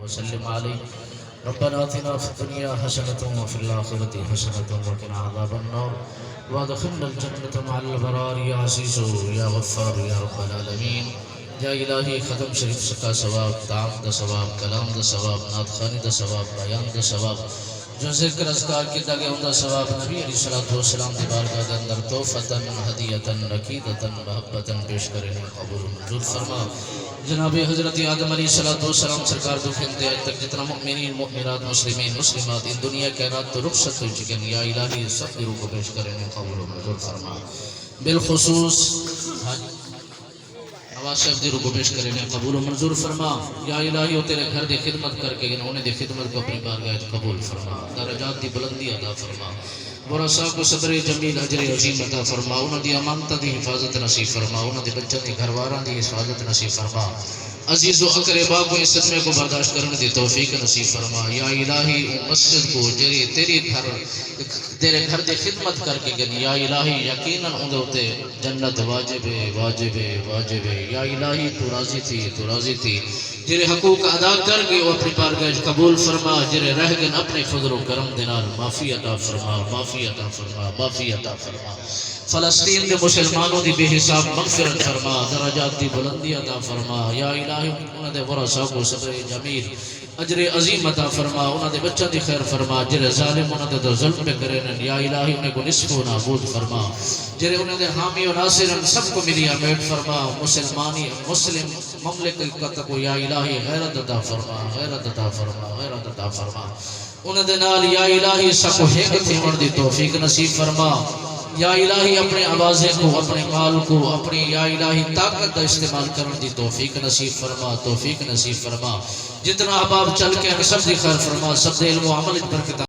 وسلم عليه ربنا آتنا في الدنيا حسنة وفي الآخرة حسنة وقنا عذاب النار وادخلنا الجنة مع الأبرار يا عزيز يا غفار يا رب العالمين یا الہی ختم شریف سکا ثواب، تعام دا ثواب، کلام دا ثواب، نعت خوانی دا ثواب، بیان دا ثواب، جو ذکر اذکار کیتا گیا ان دا ثواب نبی علیہ السلام دی بارگاہ دے اندر توفتاً ہدیتاً رکیدتاً محبتاً پیش کرنے قبول منظور فرما۔ جناب حضرت آدم علیہ السلام سرکار دو انتہائی تک جتنا مؤمنین مؤمنات مسلمین مسلمات ان دنیا کائنات تو رخصت ہو چکن یا الہی سب کی روح کو پیش کرنے قبول منظور فرما۔ بالخصوص آواز سے افدی رکو پیش کرنے قبول و منظور فرما۔ یا الہی وہ تیرے گھر دی خدمت کر کے انہوں نے دی خدمت کو اپنی بارگاہ قبول فرما، درجات دی بلندی عطا فرما، ورثاء کو صبر جمیل اجر عظیم عطا فرما، انہوں دی امانت دی حفاظت نصیب فرما، انہوں دی بچوں دی گھرواراں دی حفاظت نصیب فرما، عزیز و اقربا کو اس صدمے کو برداشت کرنے دی توفیق نصیب فرما۔ یا الہی مسجد کو جری تیرے گھر دی خدمت کر کے گن یا الہی یقیناً ان دوتے جنت واجب ہے واجب ہے واجب ہے۔ یا الہی تو راضی تھی جرے حقوق ادا کر گئے وہ اپنی بارگاہ قبول فرما، جرے رہ گئے اپنے فضل و کرم دینار معافی عطا فرما، معافی عطا فرما، معافی عطا فرما۔ فلسطین کے مسلمانوں دی بے حساب مغفرت فرما، درجات دی بلندی عطا فرما۔ یا الہی انہوں نے ورثاء کو صبر جمیل اجر عظیم عطا فرما، انہوں نے بچہ دی خیر فرما، جرے ظالم انہوں نے ظلم پہ کریں یا الہی انہیں کو نصف و نابود فرما، جرے انہوں نے حامی و ناصر سب کو ملی امیٹ فرما، مسلمانی مسلم مملکت کو یا الہی غیرت عطا فرما، غیرت عطا فرما، غیرت عطا فرما، انہوں نے نال یا الہی سب کو حق تھیمڑ دی توفیق نصیب فرما۔ یا الہی اپنے آوازیں کو اپنے مال کو اپنی یا الہی طاقت کا استعمال کرنے دی توفیق نصیب فرما، توفیق نصیب فرما، جتنا احباب چل کے سب دی خیر فرما، سب دے علم و عمل برکت